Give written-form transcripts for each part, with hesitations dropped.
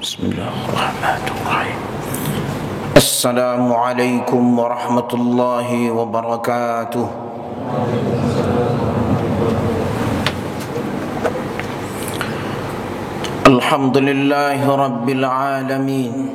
Bismillahirrahmanirrahim. Assalamualaikum warahmatullahi wabarakatuh. Alhamdulillahi rabbil alamin.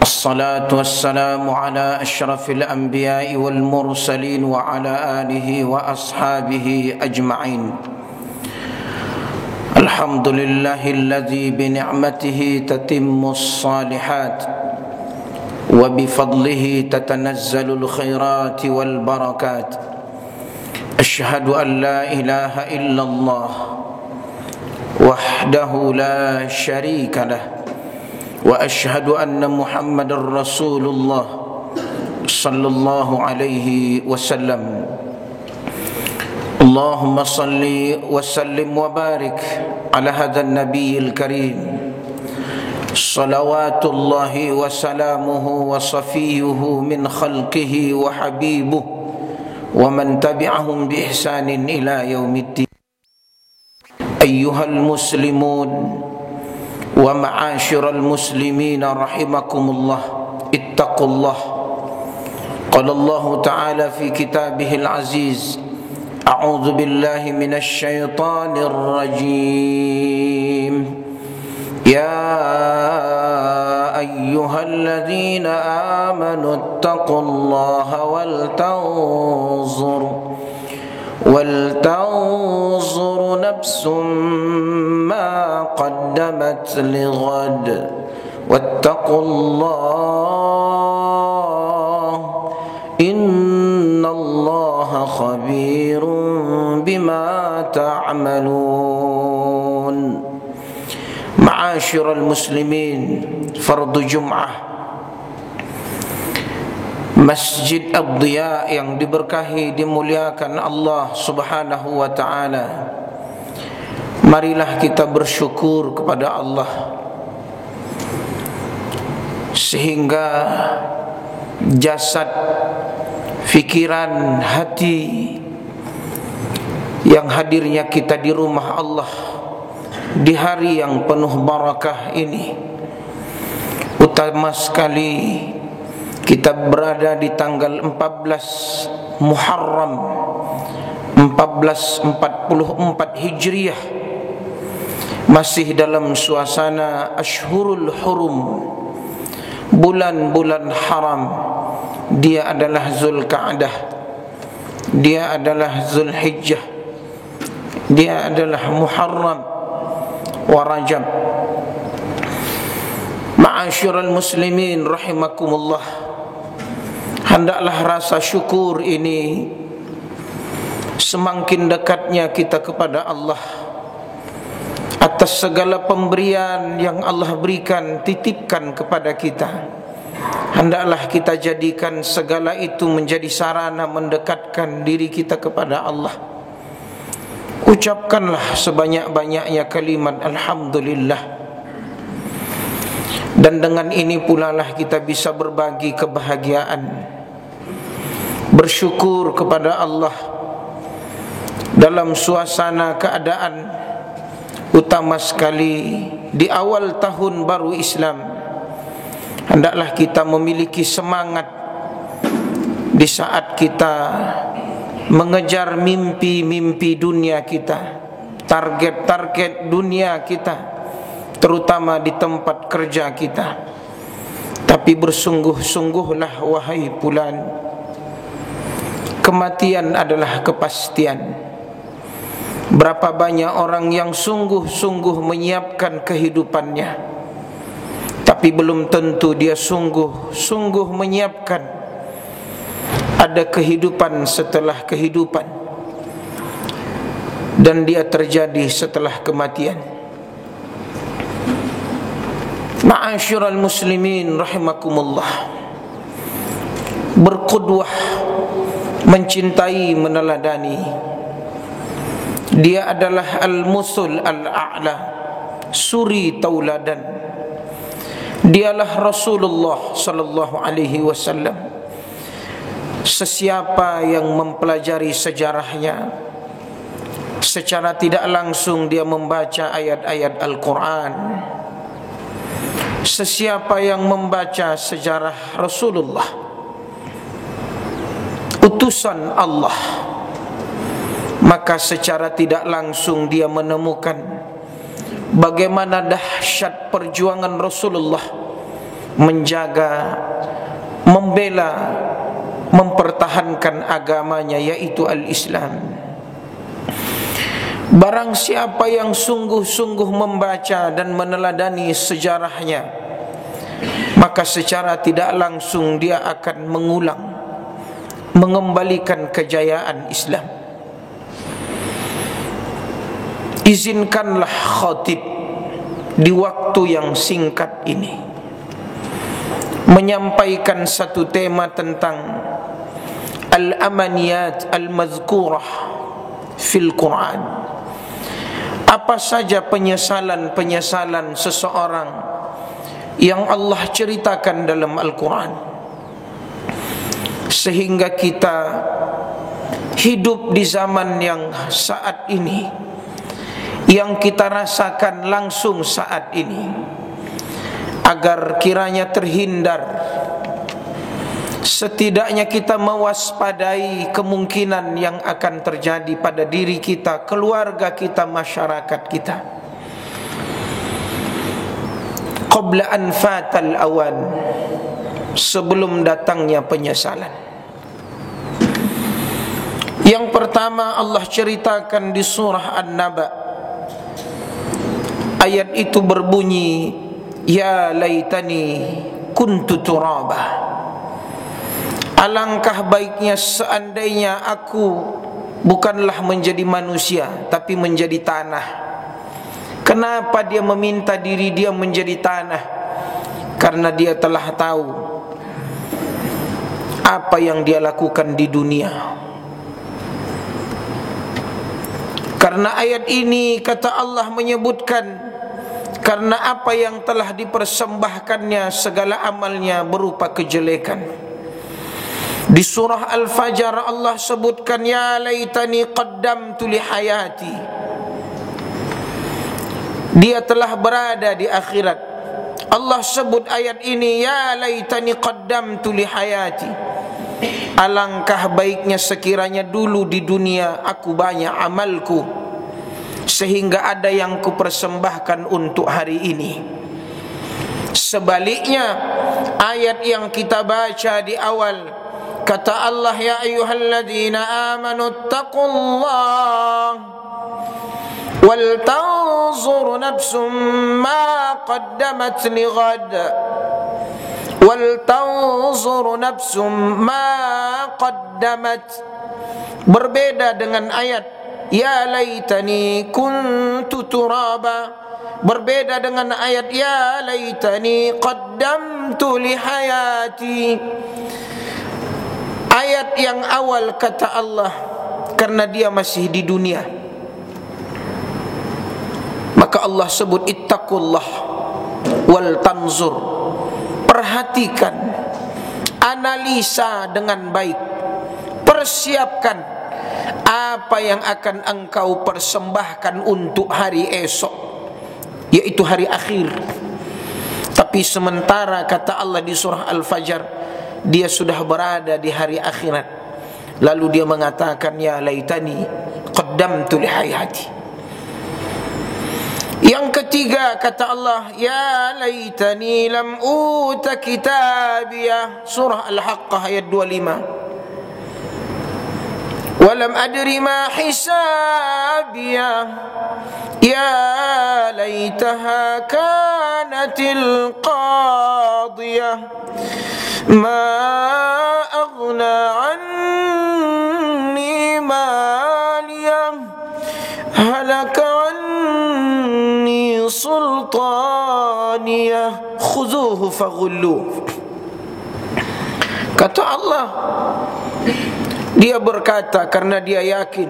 Assalatu wassalamu ala asyrafil anbiya'i wal mursalin wa ala alihi wa ashabihi ajma'in. Alhamdulillahilladzi bi ni'matihi tatimmus salihat wa bi fadlihi tatanazzalul khairati wal barakat. Asyhadu an la ilaha illallah wahdahu la syarika lah wa asyhadu anna Muhammadar Rasulullah sallallahu alaihi wasallam. Allahumma salli wa sallim wa barik ala hadzal nabiyil karim. Salawatullahi wa salamuhu wa safiyuhu min khalqihi wa habibuh wa man tabi'ahum bi ihsanin ila yaumiddin. Ayyuhal muslimun wa ma'asyiral muslimin rahimakumullah, ittaqullah. Qala Allah ta'ala fi kitabihil aziz, a'udzu billahi minasy syaithanir rajim. Ya ayyuhalladzina amanu taqullaha wal tanzur nafsum ma qaddamat lighad wattaqullah innallaha khabirun bima ta'malun. Ma'asyiral muslimin, fardu Jum'ah, Masjid Ad-Diya yang diberkahi, dimuliakan Allah Subhanahu wa ta'ala. Marilah kita bersyukur kepada Allah sehingga jasad, fikiran, hati yang hadirnya kita di rumah Allah di hari yang penuh barakah ini, utama sekali kita berada di tanggal 14 Muharram 1444 Hijriah, masih dalam suasana Ashhurul Hurum, bulan-bulan haram. Dia adalah Zulqa'dah, dia adalah Zulhijjah, dia adalah Muharram wa Rajab. Ma'asyiral muslimin rahimakumullah, hendaklah rasa syukur ini semakin dekatnya kita kepada Allah atas segala pemberian yang Allah berikan, titipkan kepada kita. Hendaklah kita jadikan segala itu menjadi sarana mendekatkan diri kita kepada Allah. Ucapkanlah sebanyak-banyaknya kalimat alhamdulillah. Dan dengan ini pula lah kita bisa berbagi kebahagiaan, bersyukur kepada Allah dalam suasana keadaan, utama sekali di awal tahun baru Islam. Hendaklah kita memiliki semangat di saat kita mengejar mimpi-mimpi dunia kita, target-target dunia kita, terutama di tempat kerja kita. Tapi bersungguh-sungguhlah wahai fulan, kematian adalah kepastian. Berapa banyak orang yang sungguh-sungguh menyiapkan kehidupannya, tapi belum tentu dia sungguh-sungguh menyiapkan ada kehidupan setelah kehidupan, dan dia terjadi setelah kematian. Ma'asyiral muslimin rahimakumullah, berqudwah, mencintai, meneladani. Dia adalah al-musul al-a'la, suri tauladan. Dialah Rasulullah sallallahu alaihi wasallam. Sesiapa yang mempelajari sejarahnya, secara tidak langsung dia membaca ayat-ayat Al-Quran, Sesiapa yang membaca sejarah Rasulullah, utusan Allah, maka secara tidak langsung dia menemukan bagaimana dahsyat perjuangan Rasulullah menjaga, membela, mempertahankan agamanya, yaitu al-Islam. Barang siapa yang sungguh-sungguh membaca dan meneladani sejarahnya, maka secara tidak langsung dia akan mengulang, mengembalikan kejayaan Islam. Izinkanlah khatib di waktu yang singkat ini menyampaikan satu tema tentang al-amaniyat al-mazkurah fil Quran. Apa saja penyesalan-penyesalan seseorang yang Allah ceritakan dalam Al-Quran, sehingga kita hidup di zaman yang saat ini, yang kita rasakan langsung saat ini, agar kiranya terhindar, setidaknya kita mewaspadai kemungkinan yang akan terjadi pada diri kita, keluarga kita, masyarakat kita. Qabla an fatal awan, sebelum datangnya penyesalan. Yang pertama Allah ceritakan di surah An-Naba. Ayat itu berbunyi, ya laitani kuntu turaba. Alangkah baiknya seandainya aku bukanlah menjadi manusia, tapi menjadi tanah. Kenapa dia meminta diri dia menjadi tanah? Karena dia telah tahu apa yang dia lakukan di dunia. Karena ayat ini kata Allah menyebutkan, karena apa yang telah dipersembahkannya segala amalnya berupa kejelekan. Di surah Al-Fajr Allah sebutkan, ya laitani qaddamtu li hayati. Dia telah berada di akhirat. Allah sebut ayat ini, ya laitani qaddamtu li hayati. Alangkah baiknya sekiranya dulu di dunia aku banyak amalku, sehingga ada yang kupersembahkan untuk hari ini. Sebaliknya, ayat yang kita baca di awal, kata Allah, ya ayyuhalladzina amanu taqullah wal tanzur nafsum ma qaddamat lighad wal tanzur nafsum ma qaddamat. Berbeda dengan ayat ya laitani kuntu turaba, berbeda dengan ayat ya laitani qaddamtu li hayati. Ayat yang awal kata Allah, karena dia masih di dunia, maka Allah sebut ittaqullah wal tanzur. Perhatikan, analisa dengan baik, persiapkan apa yang akan engkau persembahkan untuk hari esok, yaitu hari akhir. Tapi sementara kata Allah di surah Al-Fajr, dia sudah berada di hari akhirat. Lalu dia mengatakan, ya laitani qaddamtu li hayati. Yang ketiga kata Allah, ya laitani lam uta kitabiyah. Surah Al-Haqqah ayat 25. Walam adri ma hisabiyah. Ya laitaha kanatil qadiyah. Ma aghna anni maliyah. Halaka anni sultaniyah. Khuzuhu faghulluh. Kata Allah, dia berkata karena dia yakin,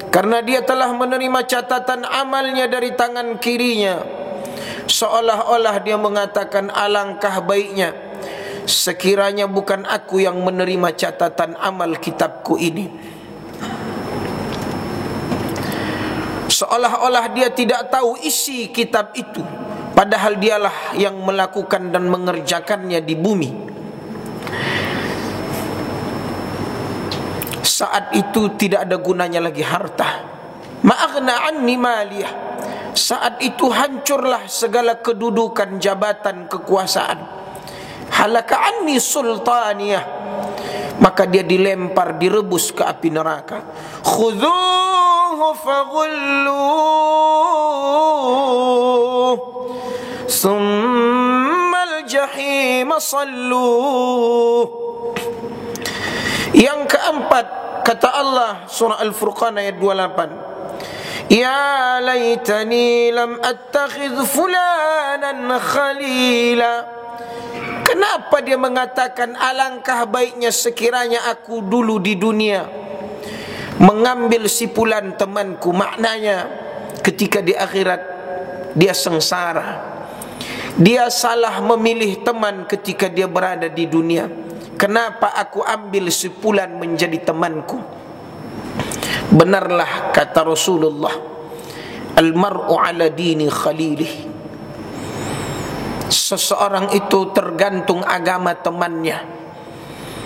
karena dia telah menerima catatan amalnya dari tangan kirinya, seolah-olah dia mengatakan, alangkah baiknya sekiranya bukan aku yang menerima catatan amal kitabku ini. Seolah-olah dia tidak tahu isi kitab itu, padahal dialah yang melakukan dan mengerjakannya di bumi. Saat itu tidak ada gunanya lagi harta. Ma'aghna anni maliyah. Saat itu hancurlah segala kedudukan, jabatan, kekuasaan. Halaka anni sultaniyah. Maka dia dilempar, direbus ke api neraka. Khudhuhu faghulluh summal jahim salluh. Yang keempat, kata Allah, surah Al-Furqan ayat 28, ya laitani lam attakhidh fulanan khalila. Kenapa dia mengatakan alangkah baiknya sekiranya aku dulu di dunia mengambil sipulan temanku? Maknanya ketika di akhirat dia sengsara, dia salah memilih teman ketika dia berada di dunia. Kenapa aku ambil sipulan menjadi temanku? Benarlah kata Rasulullah, al-mar'u ala dini khalilih. Seseorang itu tergantung agama temannya,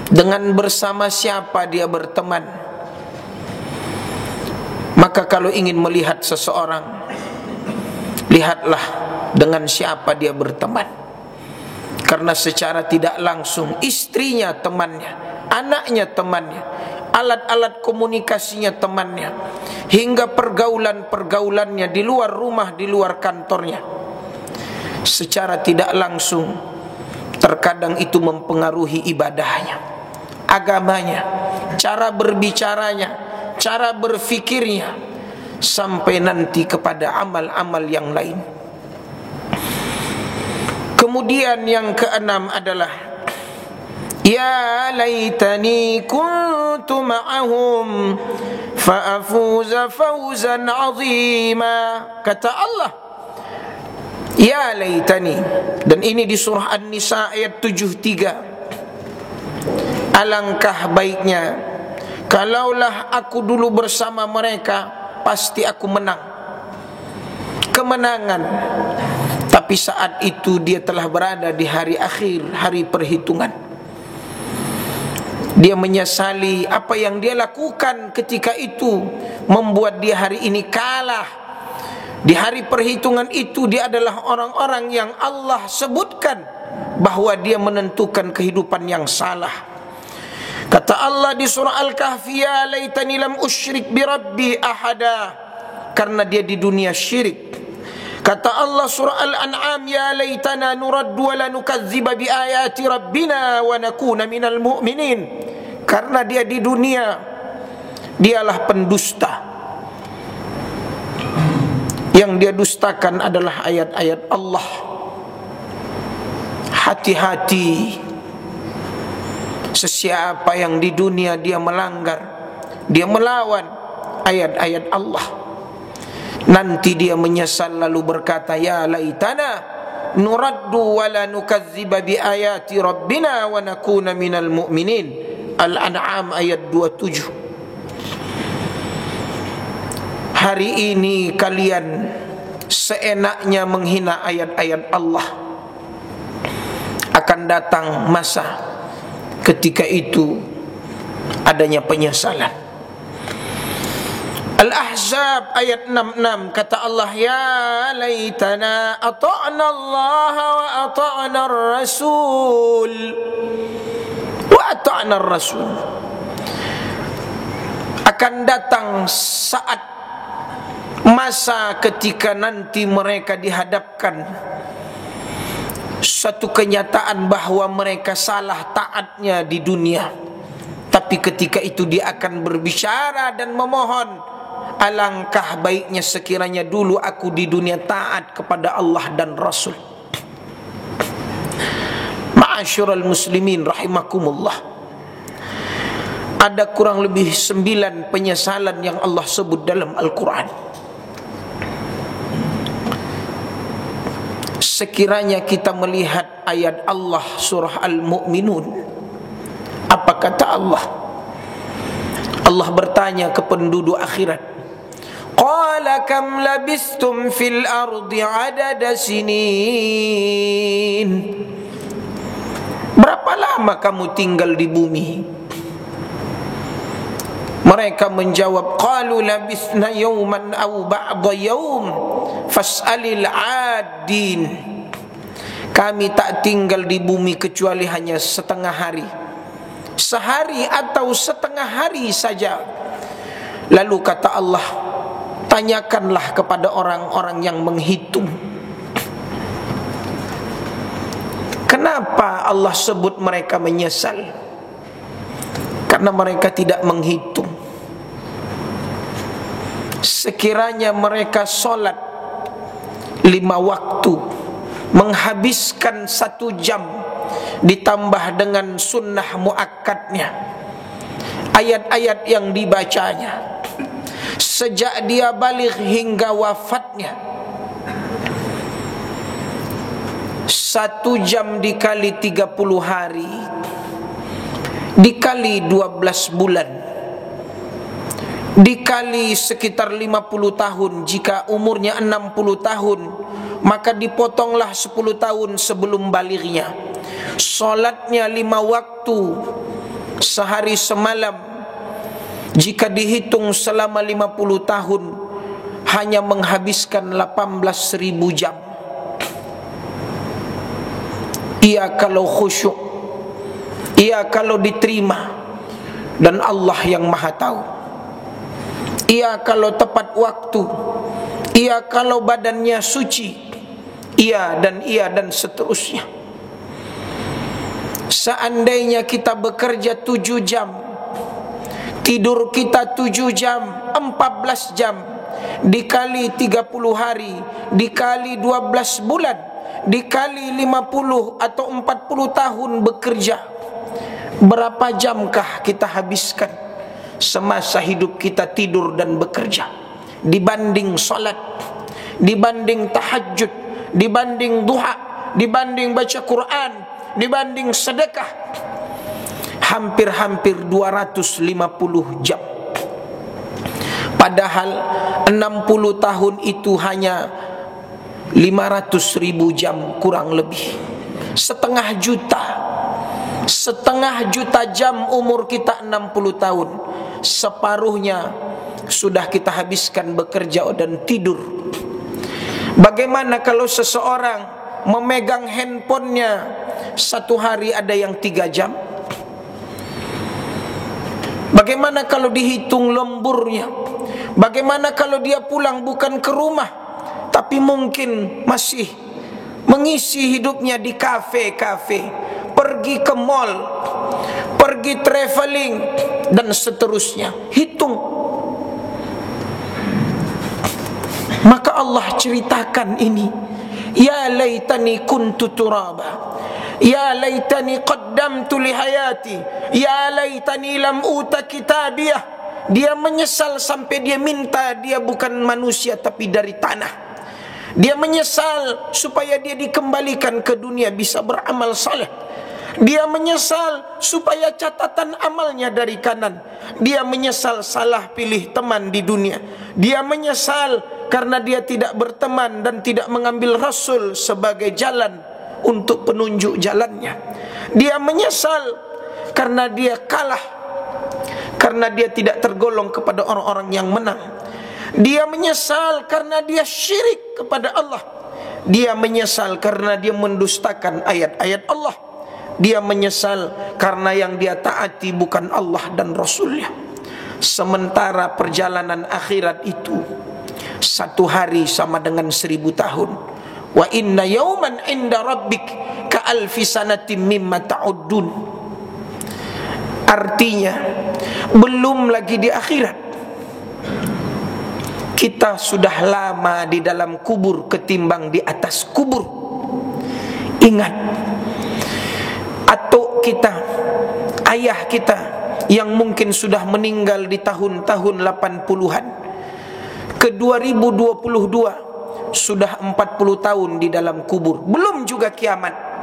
dengan bersama siapa dia berteman. Maka kalau ingin melihat seseorang, lihatlah dengan siapa dia berteman. Karena secara tidak langsung istrinya temannya, anaknya temannya, alat-alat komunikasinya temannya, hingga pergaulan-pergaulannya di luar rumah, di luar kantornya, secara tidak langsung terkadang itu mempengaruhi ibadahnya, agamanya, cara berbicaranya, cara berfikirnya, sampai nanti kepada amal-amal yang lain. Kemudian yang keenam adalah ya laitani kuntu ma'ahum fa'afuza fawzan 'azima. Kata Allah, ya laitani, dan ini di surah An-Nisa ayat 73. Alangkah baiknya kalaulah aku dulu bersama mereka, pasti aku menang, kemenangan. Tapi saat itu dia telah berada di hari akhir, hari perhitungan. Dia menyesali apa yang dia lakukan ketika itu, membuat dia hari ini kalah. Di hari perhitungan itu dia adalah orang-orang yang Allah sebutkan bahwa dia menentukan kehidupan yang salah. Kata Allah di surah Al-Kahfi, ya laitani lam usyrik bi rabbi ahada, karena dia di dunia syirik. Kata Allah surah Al-An'am, ya laitana nuraddu wa la nukadziba bi ayati rabbina wa nakuna minal mu'minin, karena dia di dunia dialah pendusta. Yang dia dustakan adalah ayat-ayat Allah. Hati-hati, sesiapa yang di dunia dia melanggar, dia melawan ayat-ayat Allah, nanti dia menyesal lalu berkata, ya laitana nuraddu wa la nukadziba bi ayati rabbina wa nakuna minal mu'minin. Al-An'am ayat 27. Hari ini kalian seenaknya menghina ayat-ayat Allah, akan datang masa ketika itu adanya penyesalan. Al-Ahzab ayat 66, kata Allah, ya laitana ata'na Allah wa ata'na ar-rasul wa ata'na ar-rasul. Akan datang saat masa ketika nanti mereka dihadapkan satu kenyataan bahwa mereka salah taatnya di dunia, tapi ketika itu dia akan berbicara dan memohon, alangkah baiknya sekiranya dulu aku di dunia taat kepada Allah dan Rasul. Ma'asyiral muslimin rahimakumullah, ada kurang lebih 9 penyesalan yang Allah sebut dalam Al-Quran. Sekiranya kita melihat ayat Allah surah Al-Mu'minun, apa kata Allah? Allah bertanya ke penduduk akhirat, qala kam labistum fil ardi adada sinin. Berapa lama kamu tinggal di bumi? Mereka menjawab, qalu labisna yawman aw ba'da yawm fas'alil 'adin. Kami tak tinggal di bumi kecuali hanya setengah hari, sehari atau setengah hari saja. Lalu kata Allah, tanyakanlah kepada orang-orang yang menghitung. Kenapa Allah sebut mereka menyesal? Karena mereka tidak menghitung. Sekiranya mereka solat 5 waktu, menghabiskan 1 jam, ditambah dengan sunnah muakkadnya, ayat-ayat yang dibacanya, sejak dia baligh hingga wafatnya, 1 jam dikali 30 hari dikali 12 bulan dikali sekitar 50 tahun. Jika umurnya 60 tahun, maka dipotonglah 10 tahun sebelum balighnya. Salatnya 5 waktu sehari semalam, jika dihitung selama 50 tahun, hanya menghabiskan 18.000 jam. Ia kalau khusyuk, ia kalau diterima, dan Allah yang maha tahu. Ia kalau tepat waktu, ia kalau badannya suci, ia dan seterusnya. Seandainya kita bekerja 7 jam, tidur kita 7 jam, 14 jam, dikali 30 hari, dikali 12 bulan, dikali 50 atau 40 tahun bekerja, berapa jamkah kita habiskan semasa hidup kita tidur dan bekerja, dibanding salat, dibanding tahajud, dibanding duha, dibanding baca Quran, dibanding sedekah? Hampir-hampir 250 jam. Padahal 60 tahun itu hanya 500.000 jam kurang lebih. Setengah juta jam umur kita 60 tahun. Separuhnya sudah kita habiskan bekerja dan tidur. Bagaimana kalau seseorang memegang handphonenya 1 hari ada yang 3 jam? Bagaimana kalau dihitung lemburnya? Bagaimana kalau dia pulang bukan ke rumah, tapi mungkin masih mengisi hidupnya di kafe-kafe, pergi ke mall, pergi traveling, dan seterusnya. Hitung. Maka Allah ceritakan ini. Ya laitani kuntu turaba, ya laitani qaddamtu li hayati, ya laitani lam uta kitabiyah. Dia menyesal sampai dia minta dia bukan manusia tapi dari tanah. Dia menyesal supaya dia dikembalikan ke dunia bisa beramal saleh. Dia menyesal supaya catatan amalnya dari kanan. Dia menyesal salah pilih teman di dunia. Dia menyesal karena dia tidak berteman dan tidak mengambil Rasul sebagai jalan untuk penunjuk jalannya. Dia menyesal karena dia kalah, karena dia tidak tergolong kepada orang-orang yang menang. Dia menyesal karena dia syirik kepada Allah. Dia menyesal karena dia mendustakan ayat-ayat Allah. Dia menyesal karena yang dia taati bukan Allah dan Rasulnya. Sementara perjalanan akhirat itu 1 hari sama dengan 1000 tahun. Wa inna yawman inda rabbik ka alfi sanatin mimma ta'uddun. Artinya belum lagi di akhirat, kita sudah lama di dalam kubur ketimbang di atas kubur. Ingat, atau kita, ayah kita yang mungkin sudah meninggal di tahun-tahun 80-an, ke 2022 sudah 40 tahun di dalam kubur. Belum juga kiamat.